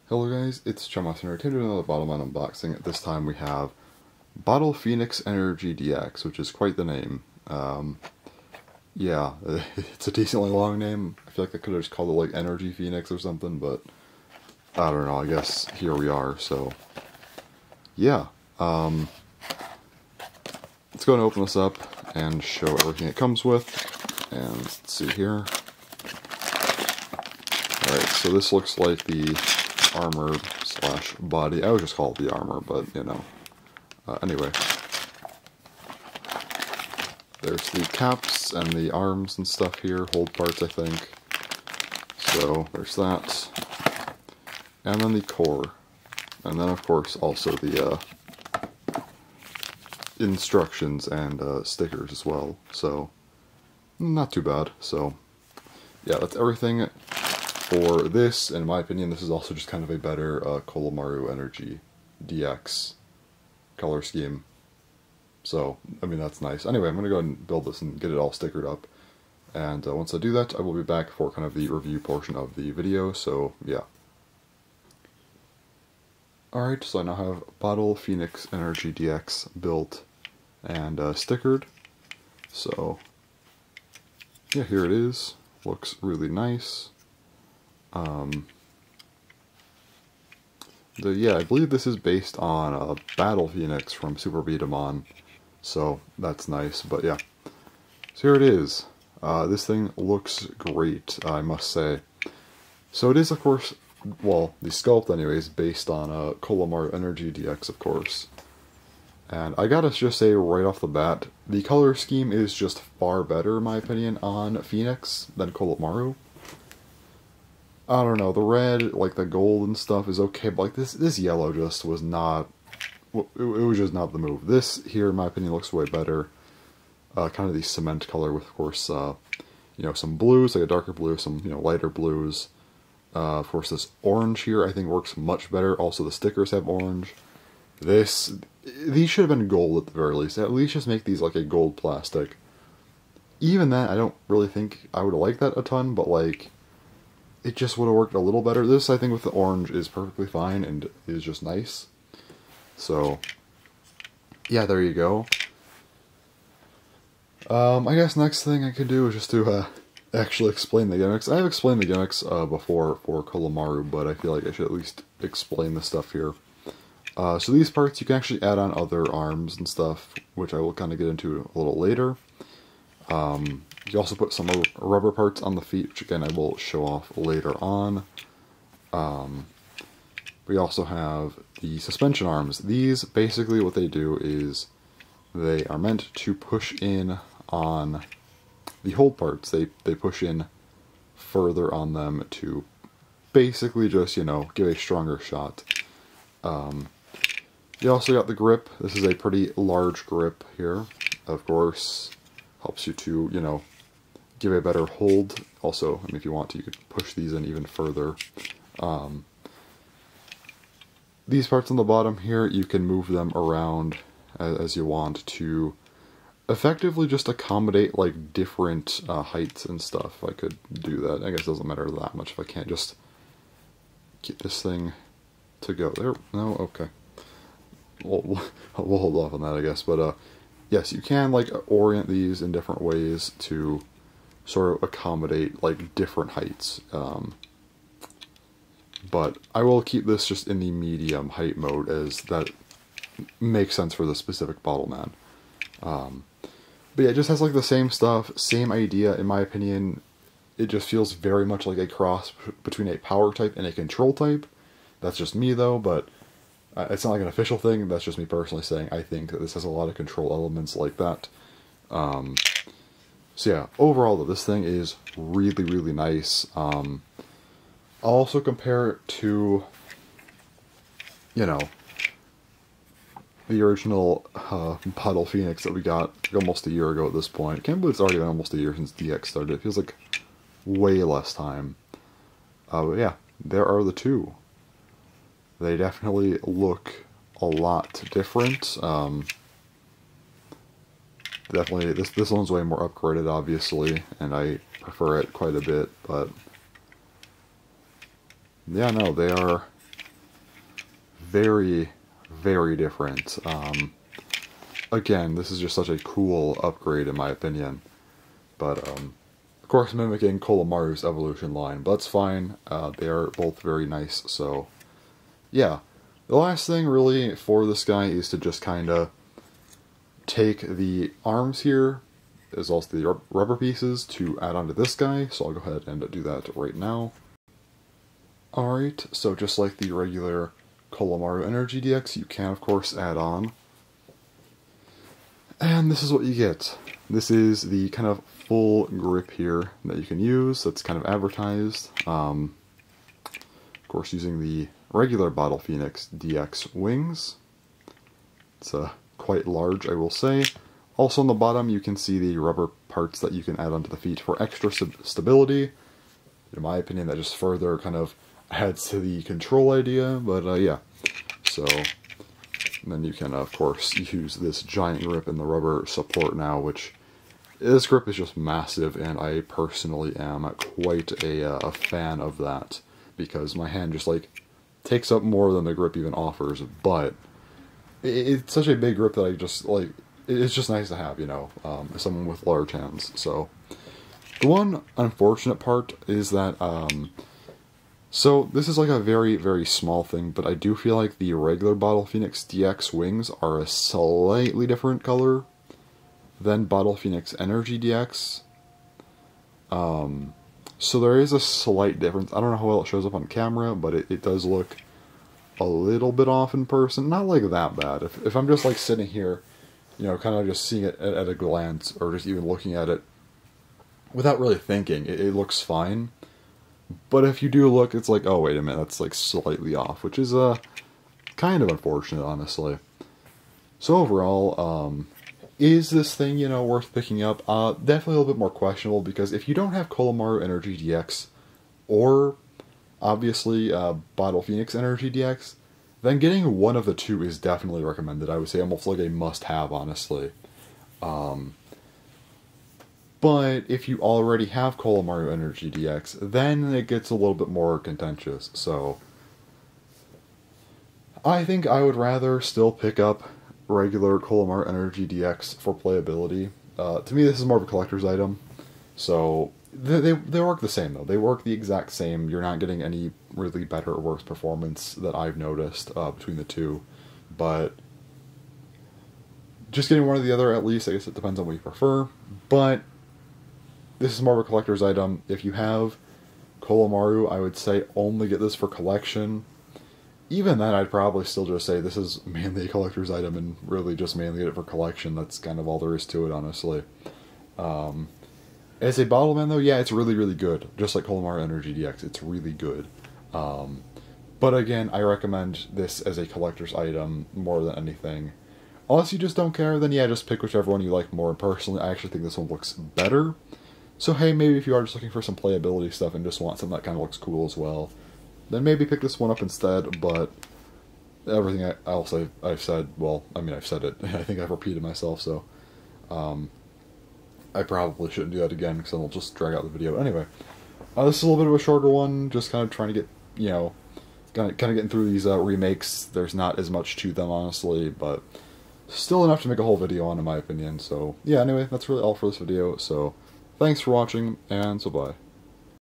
Hello guys, it's Chummas here, taking another Bottleman unboxing. This time we have Bottleman Energy DX, which is quite the name. Yeah, it's a decently long name. I feel like I could have just called it like Energy Phoenix or something, but I don't know, I guess here we are, so yeah. Let's go and open this up and show everything it comes with, and let's see here. Alright, so this looks like the armor slash body. I would just call it the armor, but you know. Anyway, there's the caps and the arms and stuff here, hold parts I think. So there's that, and then the core, and then of course also the instructions and stickers as well. So not too bad. So yeah, that's everything. For this, in my opinion, this is also just kind of a better Colamaru Energy DX color scheme. So, I mean, that's nice. Anyway, I'm going to go ahead and build this and get it all stickered up. And once I do that, I will be back for kind of the review portion of the video, so yeah. Alright, so I now have Bottleman Energy DX built and stickered. So, yeah, here it is. Looks really nice. Yeah, I believe this is based on Battle Phoenix from Super B-Daman, so that's nice, but yeah. So here it is. This thing looks great, I must say. So it is, of course, well, the sculpt anyways, based on Colamaru Energy DX, of course. And I gotta just say right off the bat, the color scheme is just far better, in my opinion, on Phoenix than Colamaru. I don't know, the red, like the gold and stuff is okay, but like this yellow just was not, it was just not the move. This here, in my opinion, looks way better. Kind of the cement color with, of course, you know, some blues, like a darker blue, some, you know, lighter blues. Of course, this orange here I think works much better. Also, the stickers have orange. These should have been gold at the very least. At least just make these like a gold plastic. Even then, I don't really think I would have liked that a ton, but like, it just would have worked a little better. This, I think, with the orange is perfectly fine and is just nice. So, yeah, there you go. I guess next thing I could do is just to actually explain the gimmicks. I have explained the gimmicks before for Colamaru, but I feel like I should at least explain the stuff here. So these parts, you can actually add on other arms and stuff, which I will kind of get into a little later. You also put some rubber parts on the feet, which again I will show off later on. We also have the suspension arms. These, basically what they do is they are meant to push in on the hold parts. They push in further on them to basically just, you know, give a stronger shot. You also got the grip. This is a pretty large grip here, of course. Helps you to, you know, give a better hold. Also, I mean, if you want to, you could push these in even further. These parts on the bottom here, you can move them around as you want to effectively just accommodate like different heights and stuff. I could do that. I guess it doesn't matter that much if I can't just get this thing to go there. No, okay. We'll hold off on that, I guess. But yes, you can like orient these in different ways to sort of accommodate like different heights. But I will keep this just in the medium height mode, as that makes sense for the specific Bottleman. But yeah, it just has like the same stuff, same idea in my opinion. It just feels very much like a cross between a power type and a control type. That's just me though, but it's not like an official thing. That's just me personally saying I think that this has a lot of control elements like that. So yeah, overall though, this thing is really, really nice. I'll also compare it to, you know, the original Battle Phoenix that we got almost a year ago at this point. I can't believe it's already been almost a year since DX started. It feels like way less time. But yeah, there are the two. They definitely look a lot different. Definitely, this one's way more upgraded, obviously, and I prefer it quite a bit, but yeah, no, they are very, very different. Again, this is just such a cool upgrade in my opinion. But, of course, mimicking Colamaru's evolution line, but that's fine. They are both very nice, so yeah. The last thing really for this guy is to just kind of take the arms here, as well as the rubber pieces, to add onto this guy, so I'll go ahead and do that right now. Alright, so just like the regular Colamaru Energy DX, you can of course add on. And this is what you get. This is the kind of full grip here that you can use, that's kind of advertised. Of course using the regular Bottleman DX wings. It's quite large, I will say. Also on the bottom you can see the rubber parts that you can add onto the feet for extra stability. In my opinion, that just further kind of adds to the control idea, but yeah. So, and then you can of course use this giant grip in the rubber support now, which this grip is just massive, and I personally am quite a fan of that, because my hand just like takes up more than the grip even offers, but it's such a big grip that I just like, it's just nice to have, you know, as someone with large hands. So the one unfortunate part is that so this is like a very, very small thing, but I do feel like the regular Bottleman DX wings are a slightly different color than Bottleman Energy DX. So there is a slight difference. I don't know how well it shows up on camera, but it does look a little bit off in person. Not like that bad. If I'm just like sitting here, you know, kind of just seeing it at a glance, or just even looking at it without really thinking, it looks fine. But if you do look, it's like, oh wait a minute, that's like slightly off, which is kind of unfortunate, honestly. So overall, is this thing, you know, worth picking up? Definitely a little bit more questionable, because if you don't have Colamaru Energy DX, or obviously Bottleman Energy DX, then getting one of the two is definitely recommended. I would say almost like a must-have, honestly. But if you already have Colamaru Energy DX, then it gets a little bit more contentious. So I think I would rather still pick up regular Colamaru Energy DX for playability. To me, this is more of a collector's item. So they work the same, though. They work the exact same. You're not getting any really better or worse performance that I've noticed between the two. But just getting one or the other, at least, I guess it depends on what you prefer. But this is more of a collector's item. If you have Colamaru, I would say only get this for collection. Even then, I'd probably still just say this is mainly a collector's item, and really just mainly get it for collection. That's kind of all there is to it, honestly. As a Bottleman, though, yeah, it's really, really good. Just like Colamaru Energy DX, it's really good. But again, I recommend this as a collector's item more than anything. Unless you just don't care, then yeah, just pick whichever one you like more. Personally, I actually think this one looks better. So hey, maybe if you are just looking for some playability stuff and just want something that kind of looks cool as well, then maybe pick this one up instead. But everything I've said, well, I mean, I've said it. I think I've repeated myself, so I probably shouldn't do that again, because then I'll just drag out the video. Anyway, this is a little bit of a shorter one, just kind of trying to get, you know, kind of getting through these remakes. There's not as much to them, honestly, but still enough to make a whole video on, in my opinion. So yeah, anyway, that's really all for this video. So thanks for watching, and so bye.